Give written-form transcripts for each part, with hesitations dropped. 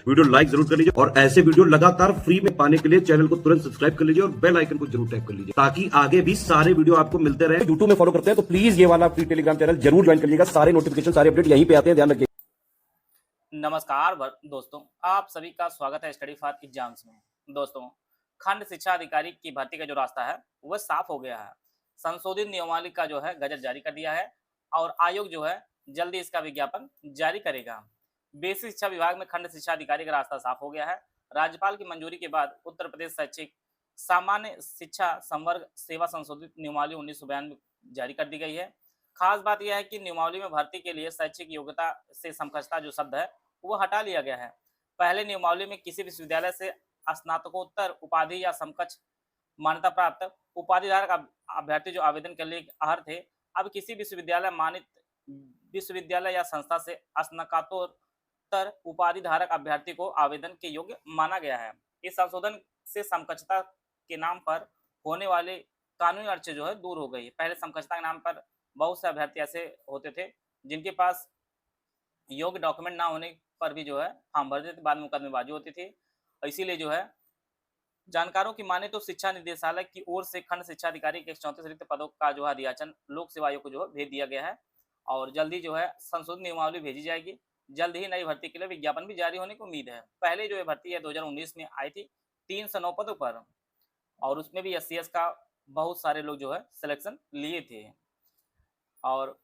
Video like जरूर कर लीजिए और ऐसे वीडियो लगातार फ्री में पाने के लिए चैनल को तुरंत सब्सक्राइब कर लीजिए और बेल आइकन को जरूर टैप कर लीजिए ताकि आगे भी सारे वीडियो आपको मिलते रहे। यूट्यूब में फॉलो करते हैं तो प्लीज ये वाला फ्री टेलीग्राम चैनल जरूर ज्वाइन कर लीजिएगा। सारे नोटिफिकेशन सारे अपडेट यहीं पे आते हैं, ध्यान रखिए। नमस्कार दोस्तों, आप सभी का स्वागत है स्टडी फॉर एग्जाम्स में। दोस्तों, खंड शिक्षा अधिकारी की भर्ती का जो रास्ता है वह साफ हो गया है। संशोधित नियमावली का जो है गजट जारी कर दिया है और आयोग जो है जल्दी इसका विज्ञापन जारी करेगा। बेसिक शिक्षा विभाग में खंड शिक्षा अधिकारी का रास्ता साफ हो गया है। राज्यपाल की मंजूरी के बाद उत्तर प्रदेश शैक्षिक सामान्य शिक्षा संवर्ग सेवा संशोधित नियमावली 1992 जारी कर दी गई है। खास बात यह है कि नियमावली में भर्ती के लिए शैक्षिक योग्यता से समकक्षता जो शब्द है वो हटा लिया गया है। पहले नियमावली में किसी विश्वविद्यालय से स्नातकोत्तर उपाधि या समकक्ष मान्यता प्राप्त उपाधि धारक अभ्यर्थी जो आवेदन के लिए अर्ह थे, अब किसी विश्वविद्यालय मानित विश्वविद्यालय या संस्था से स्नातकोत्तर उपाधि धारक अभ्यर्थी को आवेदन के योग्य माना गया है। इस संशोधन से समकक्षता के नाम पर होने वाले कानूनी अड़चन जो है दूर हो गई है। पहले समकक्षता के नाम पर बहुत से अभ्यर्थी ऐसे होते थे जिनके पास योग्य डॉक्यूमेंट ना होने पर भी जो है फॉर्म भर देते, बाद में मुकदमेबाजी होती थी। इसीलिए जो है जानकारों की माने तो शिक्षा निदेशालय की ओर से खंड शिक्षा अधिकारी के 34 रिक्त पदों का जो है अधियाचन लोक सेवा आयोग को जो है भेज दिया गया है और जल्दी जो है संशोधित नियमावली भेजी जाएगी। जल्द ही नई भर्ती के लिए विज्ञापन भी जारी होने की उम्मीद है। पहले जो है भर्ती है 2019 में आई थी 309 पदों पर और उसमें भी SC/ST का बहुत सारे लोग जो है सिलेक्शन लिए थे और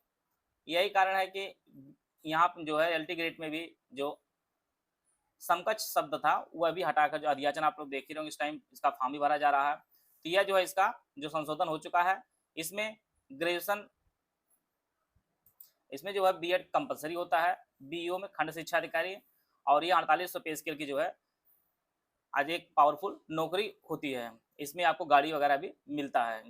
यही कारण है कि यहाँ पर जो है LT ग्रेड में भी जो समकक्ष शब्द था वह भी हटाकर जो अधियाचन आप लोग देख ही रहे होंगे, इस टाइम इसका फॉर्म भी भरा जा रहा है। तो यह जो है इसका जो संशोधन हो चुका है, इसमें ग्रेजुएशन इसमें जो है B.Ed कंपलसरी होता है BEO में खंड शिक्षा अधिकारी और ये 4800 पे स्केल की जो है आज एक पावरफुल नौकरी होती है। इसमें आपको गाड़ी वगैरह भी मिलता है।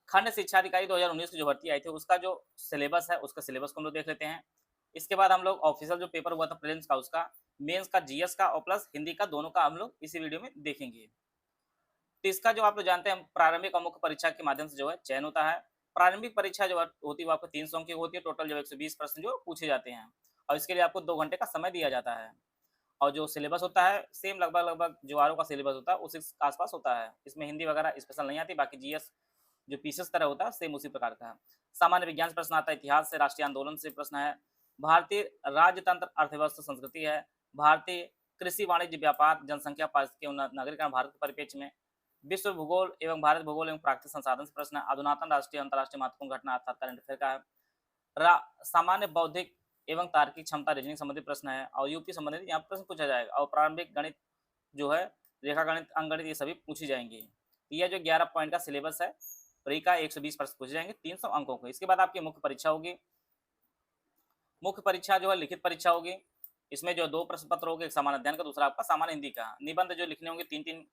खंड शिक्षा अधिकारी 2019 की जो भर्ती आई थी उसका जो सिलेबस है उसका सिलेबस को हम लोग देख लेते हैं। इसके बाद हम लोग ऑफिशियल जो पेपर हुआ था प्रीलिम्स का, उसका मेंस का, GS का और प्लस हिंदी का, दोनों का हम लोग इसी वीडियो में देखेंगे। तो इसका जो आप लोग जानते हैं प्रारंभिक और मुख्य परीक्षा के माध्यम से जो है चयन होता है। प्रारंभिक परीक्षा जो होती है वो आपको 300 अंक की होती है। टोटल जो 120 प्रश्न जो पूछे जाते हैं और इसके लिए आपको 2 घंटे का समय दिया जाता है और जो सिलेबस होता है सेम लगभग जो आर का सिलेबस होता है उसी आसपास होता है। इसमें हिंदी वगैरह स्पेशल नहीं आती। बाकी GS जो पीसेस तरह होता है सेम उसी प्रकार का है। सामान्य विज्ञान से प्रश्न आता है, इतिहास से, राष्ट्रीय आंदोलन से प्रश्न है, भारतीय राजतंत्र, अर्थव्यवस्था, संस्कृति है, भारतीय कृषि, वाणिज्य, व्यापार, जनसंख्या, पारिस्थितिकी, नागरिकता, भारत के परिप्रेक्ष्य में, विश्व भूगोल एवं भारत भूगोल एवं प्राकृतिक संसाधन से प्रश्न है, अधुनातन राष्ट्रीय अंतर्राष्ट्रीय महत्वपूर्ण घटना अर्थात करंट अफेयर का है, सामान्य बौद्धिक एवं तार्किक क्षमता रीजनिंग संबंधित प्रश्न है और यूपी संबंधित यहाँ प्रश्न पूछा जाएगा और प्रारंभिक गणित जो है, रेखा गणित, अंकगणित, ये सभी पूछी जाएंगी। यह जो 11 पॉइंट का सिलेबस है, प्री का 120 प्रश्न पूछे जाएंगे 300 अंकों को। इसके बाद आपकी मुख्य परीक्षा होगी। मुख्य परीक्षा जो है लिखित परीक्षा होगी। इसमें जो 2 प्रश्न पत्र होंगे, एक सामान्य अध्ययन का, दूसरा आपका सामान्य हिंदी का। निबंध जो लिखने होंगे 3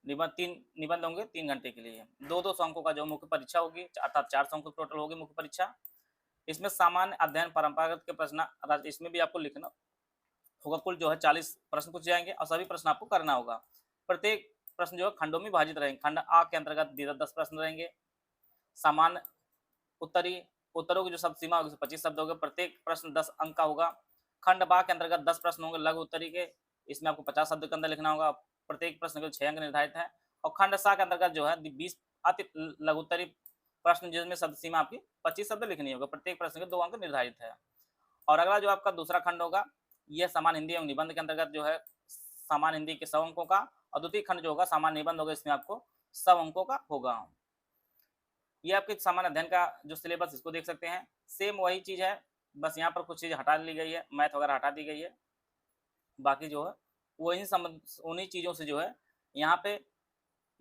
निबंध होंगे 3 घंटे के लिए। 200 अंकों का जो मुख्य परीक्षा होगी अर्थात 400 अंकों टोटल होगी मुख्य परीक्षा। इसमें सामान्य अध्ययन, परंपरागत के प्रश्न इसमें भी आपको लिखना होगा। कुल जो है 40 प्रश्न पूछे जाएंगे और सभी प्रश्न आपको करना होगा। प्रत्येक प्रश्न जो है खंडों में विभाजित रहेंगे। खंड A के अंतर्गत 10 प्रश्न रहेंगे। सामान्य उत्तरों की जो शब्द सीमा होगी 25 शब्द होंगे। प्रत्येक प्रश्न 10 अंक का होगा। खंड बा के अंतर्गत 10 प्रश्न होंगे लघु उत्तरी के, इसमें आपको 50 शब्द के अंदर लिखना होगा। प्रत्येक प्रश्न के 6 अंक निर्धारित है। और खंड सा के अंतर्गत जो है 20 अति लघु उत्तरी प्रश्न जिसमें शब्द सीमा आपकी 25 शब्द लिखनी होगा। प्रत्येक प्रश्न के 2 अंक निर्धारित है। और अगला जो आपका दूसरा खंड होगा यह सामान्य हिंदी एवं निबंध के अंतर्गत जो है सामान्य हिंदी के 100 अंकों का और द्वितीय खंड जो होगा सामान्य निबंध होगा, इसमें आपको 100 अंकों का होगा। ये आपके सामान्य अध्ययन का जो सिलेबस इसको देख सकते हैं। सेम वही चीज है, बस यहाँ पर कुछ चीज हटा ली गई है, मैथ वगैरह हटा दी गई है। बाकी जो है वही उन्हीं चीजों से जो है यहाँ पे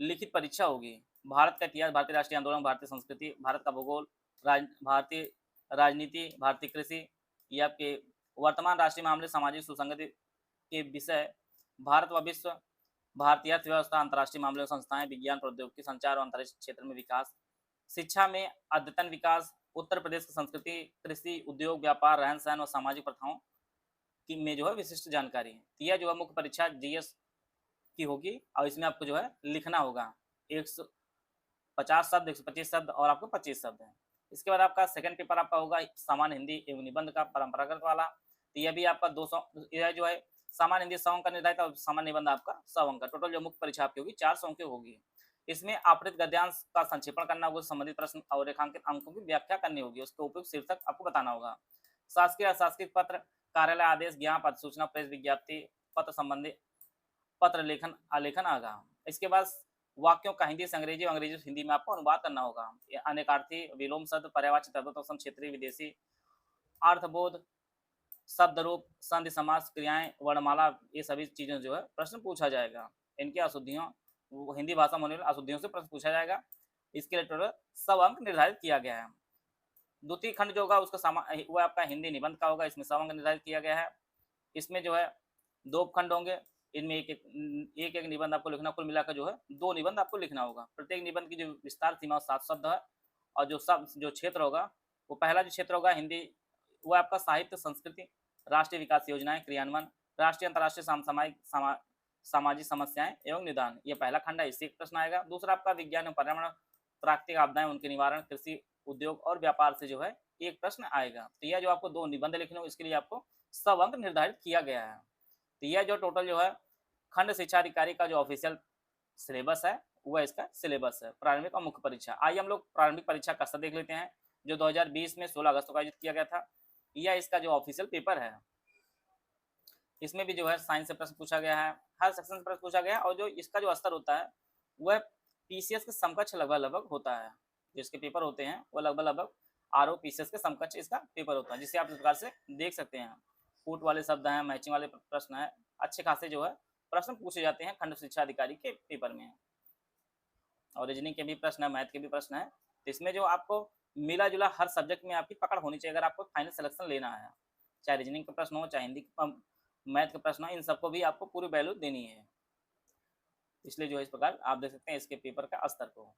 लिखित परीक्षा होगी। भारत का इतिहास, भारतीय राष्ट्रीय आंदोलन, भारतीय संस्कृति, भारत का भूगोल, भारतीय राजनीति, भारतीय कृषि, ये आपके वर्तमान राष्ट्रीय मामले, सामाजिक सुसंगति के विषय, भारत व विश्व, भारतीय अर्थव्यवस्था, अंतर्राष्ट्रीय मामले, संस्थाएं, विज्ञान, प्रौद्योगिकी, संचार और अंतरिक्ष क्षेत्र में विकास, शिक्षा में अद्यतन विकास, उत्तर प्रदेश की संस्कृति, कृषि, उद्योग, व्यापार, रहन सहन और सामाजिक प्रथाओं की में जो है विशिष्ट जानकारी है। यह जो है मुख्य परीक्षा GS की होगी और इसमें आपको जो है लिखना होगा 150 शब्द, 125 शब्द और आपको 25 शब्द है। इसके बाद आपका सेकंड पेपर आपका होगा सामान्य हिंदी एवं निबंध का, परंपरागत वाला। तो यह भी आपका 200, यह जो है सामान्य हिंदी 100 अंक का निर्धारित और सामान्य निबंध आपका 100 अंक का। टोटल जो मुख्य परीक्षा आपकी होगी 400 अंक की होगी। इसमें आपतित गद्यांश का संक्षेपण करना होगा, संबंधित प्रश्न और रेखांकित अंकों की व्याख्या करनी होगी, उसके उपयुक्त शीर्षक आपको बताना होगा। शासकीय अशासकीय पत्र, कार्यालय आदेश, ज्ञापन, अधिसूचना, प्रेस विज्ञप्ति, पत्र संबंधी पत्र लेखन आलेखन आगा। इसके बाद वाक्यों का हिंदी से अंग्रेजी और अंग्रेजी से हिंदी में आपको अनुवाद करना होगा। ये अनेकार्थी, विलोम शब्द, पर्यायवाची, तद्भव, क्षेत्रीय, विदेशी, अर्थबोध, शब्द रूप, संधि समास, क्रियाएं, वर्णमाला, ये सभी चीजें जो है प्रश्न पूछा जाएगा। इनकी अशुद्धियों, वो हिंदी भाषा में होने वाली अशुद्धियों से प्रश्न पूछा जाएगा। इसके लिए टोटल 100 अंक निर्धारित किया गया है। द्वितीय खंड जो होगा उसका वो आपका हिंदी निबंध का होगा, इसमें 100 अंक निर्धारित किया गया है। इसमें जो है 2 खंड होंगे, इनमें एक निबंध आपको लिखना, कुल मिलाकर जो है 2 निबंध आपको लिखना होगा। प्रत्येक निबंध की जो विस्तार सीमा 7 शब्द है, और जो क्षेत्र होगा, वो पहला जो क्षेत्र होगा हिंदी, वो आपका साहित्य, संस्कृति, राष्ट्रीय विकास योजनाएं, क्रियान्वयन, राष्ट्रीय अंतर्राष्ट्रीय सामाजिक समस्याएं एवं निदान, ये पहला खंड है, इससे एक प्रश्न आएगा। दूसरा आपका विज्ञान एवं पर्यावरण, प्राकृतिक आपदाएं, उनके निवारण, कृषि, उद्योग और व्यापार से जो है एक प्रश्न आएगा। तो यह जो आपको 2 निबंध लिखने हो, इसके लिए आपको 100 अंक निर्धारित किया गया है। तो यह जो टोटल जो है खंड शिक्षा अधिकारी का जो ऑफिशियल सिलेबस है, वह इसका सिलेबस है, प्रारंभिक और मुख्य परीक्षा। आइए हम लोग प्रारंभिक परीक्षा का स्तर देख लेते हैं, जो 2020 में 16 अगस्त को आयोजित किया गया था। यह इसका जो ऑफिशियल पेपर है, इसमें भी जो है साइंस से प्रश्न पूछा गया है, हर सेक्शन से प्रश्न पूछा गया है, और जो इसका जो स्तर होता है वह पीसीएस के समकक्ष लगभग होता है। जो इसके पेपर होते हैं वो लगभग आरओ पीसीएस के समकक्ष इसका पेपर होता है, जिसे आप इस प्रकार से देख सकते हैं। फूट वाले शब्द हैं, मैचिंग वाले प्रश्न है, अच्छे खासे जो है प्रश्न पूछे जाते हैं खंड शिक्षा अधिकारी के पेपर में। और रीजनिंग के भी प्रश्न है, मैथ के भी प्रश्न है। तो इसमें जो आपको मिला जुला हर सब्जेक्ट में आपकी पकड़ होनी चाहिए, अगर आपको फाइनल सिलेक्शन लेना है, चाहे रीजनिंग का प्रश्न हो, चाहे हिंदी मैथ का प्रश्न हो, इन सबको भी आपको पूरी वैल्यू देनी है। इसलिए जो है इस प्रकार आप देख सकते हैं इसके पेपर का स्तर को।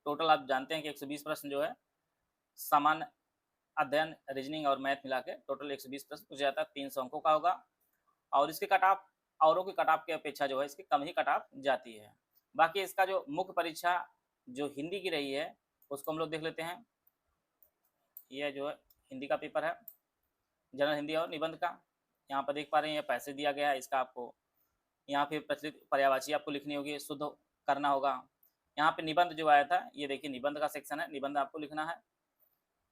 टोटल आप जानते हैं कि 120 प्रश्न जो है सामान्य अध्ययन, रीजनिंग और मैथ मिला के टोटल 120 प्रश्न पूछा जाता है, 300 अंकों का होगा। और इसके कट ऑफ औरों की कट ऑफ की अपेक्षा जो है इसकी कम ही कट ऑफ जाती है। बाकी इसका जो मुख्य परीक्षा जो हिंदी की रही है, उसको हम लोग देख लेते हैं। यह जो है हिंदी का पेपर है, जनरल हिंदी और निबंध का। यहाँ पर देख पा रहे हैं, यह पैसे दिया गया है, इसका आपको यहाँ पे प्रचलित पर्यायवाची आपको लिखनी होगी, शुद्ध करना होगा। यहाँ पे निबंध जो आया था, ये देखिए निबंध का सेक्शन है, निबंध आपको लिखना है।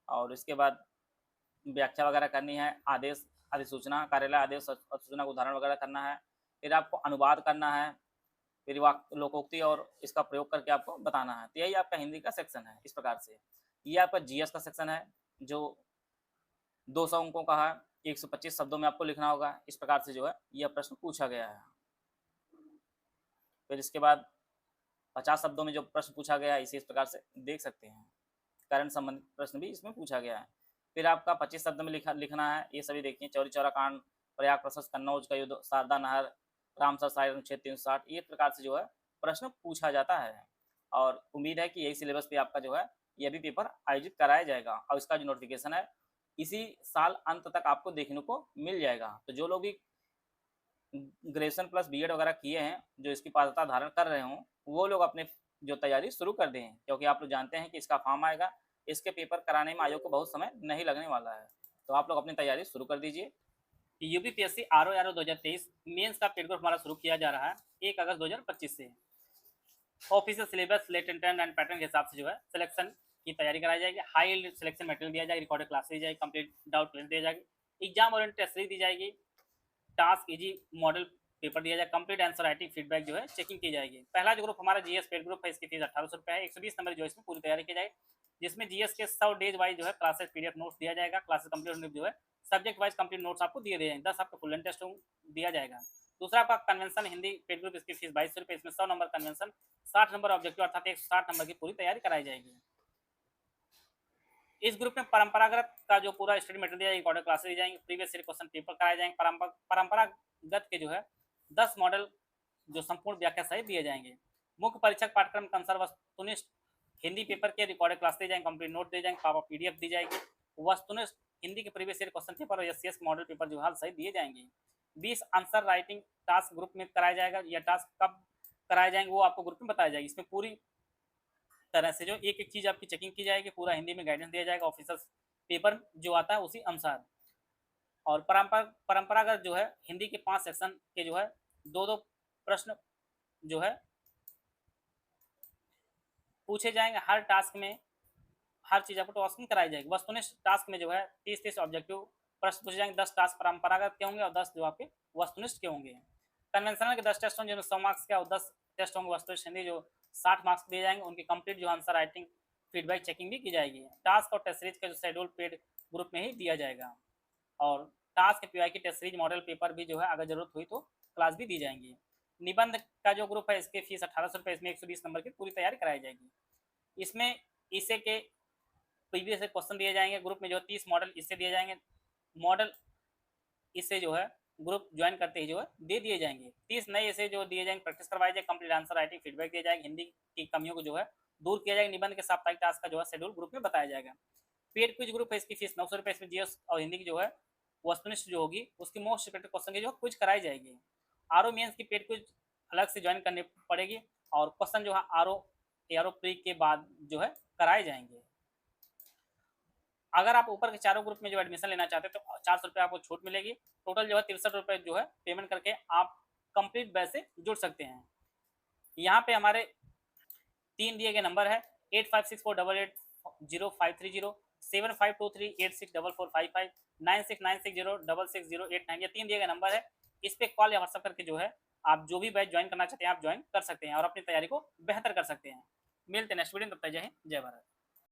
और इसके बाद व्याख्या वगैरह करनी है, आदेश, अधिसूचना, कार्यालय आदेश, अधिसूचना का उदाहरण वगैरह करना है। फिर आपको अनुवाद करना है, फिर लोकोक्ति और इसका प्रयोग करके आपको बताना है। तो यही आपका हिंदी का सेक्शन है। इस प्रकार से ये आपका जीएस का सेक्शन है, जो 200 अंकों का है, 125 शब्दों में आपको लिखना होगा। इस प्रकार से जो है यह प्रश्न पूछा गया है। फिर इसके बाद 50 शब्दों में जो प्रश्न पूछा गया है, इसे इस प्रकार से देख सकते हैं। करंट संबंधित प्रश्न भी इसमें पूछा गया है। फिर आपका 25 शब्द में लिखना है, ये सभी देखिए, चौरी चौरा कांड, प्रयाग प्रशस्त, कन्नौज का युद्ध, शारदा नहर, रामसर साहित्य अनुच्छेद 360, ये प्रकार से जो है प्रश्न पूछा जाता है। और उम्मीद है कि यही सिलेबस पे आपका जो है यह भी पेपर आयोजित कराया जाएगा, और इसका जो नोटिफिकेशन है इसी साल अंत तक आपको देखने को मिल जाएगा। तो जो लोग भी ग्रेजुएशन प्लस बीएड वगैरह किए हैं, जो इसकी पात्रता धारण कर रहे हों, वो लोग अपने जो तैयारी शुरू कर दें, क्योंकि आप लोग जानते हैं कि इसका फॉर्म आएगा, इसके पेपर कराने में आयोग को बहुत समय नहीं लगने वाला है। तो आप लोग अपनी तैयारी शुरू कर दीजिए। यूपीपीएससी आरओ 2023 मेंस का पेड कोर्स हमारा शुरू किया जा रहा है 1 अगस्त 2025 से। Official syllabus, latent and pattern के हिसाब से जो है सिलेक्शन की तैयारी कराई जाएगी। हाई सिलेक्शन मटेरियल दिया जाएगा, रिकॉर्डेड क्लास दी जाएगी, कंप्लीट डाउट क्लियर दिया जाएगी, एग्जाम ओरिएंटेड टेस्ट सीरीज दी जाएगी, टास्क इजी मॉडल पेपर दिया जाएगा, कंप्लीट आंसर राइटिंग फीडबैक जो है चेकिंग की जाएगी। पहला जो ग्रुप हमारा जीएस पेड ग्रुप है, इसकी फीस 1800 रुपये है। 120 नंबर जो इसमें पूरी तैयारी की जाएगी, जिसमें जीएस के 100 डेज वाइज जो है क्लासेस पीडीएफ नोट्स दिया जाएगा। क्लासेस कंप्लीट होने जो है सब्जेक्ट वाइज कंप्लीट नोट्स आपको दिए जाएंगे। 10 आपका फुल एंड टेस्ट दिया जाएगा। दूसरा आपका कन्वेंशन हिंदी पेड ग्रुप, इसकी फीस 2200 रुपये। इसमें 100 नंबर कन्वेंशन, 60 नंबर ऑब्जेक्टिव, अर्थात 160 नंबर की पूरी तैयारी कराई जाएगी। इस ग्रुप में परंपरागत का जो पूरा स्टडी मटेरियल दिया जाएगा, रिकॉर्डेड क्लासेस दी जाएंगे, प्रीवियस ईयर क्वेश्चन पेपर कराए जाएंगे। परंपरागत के जो है 10 मॉडल जो संपूर्ण व्याख्या सहित दिए जाएंगे। मुख्य परीक्षक पाठ्यक्रम के अनुसार वस्तुनिष्ठ हिंदी पेपर के रिकॉर्डेड क्लास दिए जाएंगे, कंप्लीट नोट दिए जाएंगे, पापा पीडीएफ दी जाएगी। वस्तुनिष्ठ हिंदी के प्रीवियस ईयर क्वेश्चन पेपर और एससीएस मॉडल पेपर जो हाल सहित दिए जाएंगे। 20 आंसर राइटिंग टास्क ग्रुप में कराया जाएगा। यह टास्क कब कराए जाएंगे वो आपको ग्रुप में बताया जाएगा। इसमें पूरी तरह से जो एक एक चीज़ आपकी चेकिंग की जाएगी, पूरा हिंदी में गाइडेंस दिया जाएगा। ऑफिसर्स पेपर जो आता है उसी अनुसार। और परंपरागत जो है हिंदी के 5 सेक्शन के जो है 2-2 प्रश्न जो है पूछे जाएँगे। हर टास्क में हर चीज़ आपको टास्किंग कराई जाएगी। वस्तुनिष्ठ टास्क में जो है 30-30 ऑब्जेक्टिव प्रश्न पूछे जाएँगे। 10 टास्क परंपरागत के होंगे और 10 जो आपके वस्तुनिष्ठ के होंगे। कन्वेंशनल के 10 टेस्ट होंगे जिसमें 100 मार्क्स के और 10 टेस्ट होंगे वस्तुनिष्ठ हिंदी जो 60 मार्क्स दिए जाएँगे। उनकी कंप्लीट जो आंसर राइटिंग फीडबैक चेकिंग भी की जाएगी। टास्क और टेस्ट सीरीज का जो शेड्यूल पेड ग्रुप में ही दिया जाएगा। और task PYQ test series model paper भी जो है अगर ज़रूरत हुई तो क्लास भी दी जाएँगी। निबंध का जो ग्रुप है इसकी फीस ₹1800 इसमें 120 नंबर की पूरी तैयारी कराई जाएगी। इसमें इसे के प्रीवियस से क्वेश्चन दिए जाएँगे। ग्रुप में जो 30 मॉडल इससे दिए जाएँगे। मॉडल इससे जो है ग्रुप ज्वाइन करते ही जो है दे दिए जाएँगे। 30 नए ऐसे जो दिए जाएँगे, प्रैक्टिस करवाई जाएगी, कंप्लीट आंसर राइटिंग फीडबैक दिया जाएगा, हिंदी की कमियों को जो है दूर किया जाएगा। निबंध के साप्ताहिक टास्क का जो है शेड्यूल ग्रुप में बताया जाएगा। पेड क्विज ग्रुप है इसकी फीस ₹900 इसमें जीएस और हिंदी की जो है वस्तुनिष्ठ जो होगी उसकी मोस्ट एक्सपेक्टेड क्वेश्चन की जो है क्विज कराई जाएगी। आरओ मेंस की पेड क्विज अलग से ज्वाइन करनी पड़ेगी और क्वेश्चन जो है आरओ एआरओ प्री के बाद जो है कराए जाएँगे। अगर आप ऊपर के चारों ग्रुप में जो एडमिशन लेना चाहते हैं तो ₹400 आपको छूट मिलेगी। टोटल जो है ₹63 जो है पेमेंट करके आप कंप्लीट बैच से जुड़ सकते हैं। यहाँ पे हमारे 3 दिए गए नंबर है 8564880530, 7523864455, 9696066089। ये 3 दिए गए नंबर है। इस पे कॉल या व्हाट्सएप करके जो है आप जो भी बैच ज्वाइन करना चाहते हैं आप ज्वाइन कर सकते हैं और अपनी तैयारी को बेहतर कर सकते हैं। मिलते हैं नेक्स्ट वीडियो में, तब तक जय हिंद, जय भारत।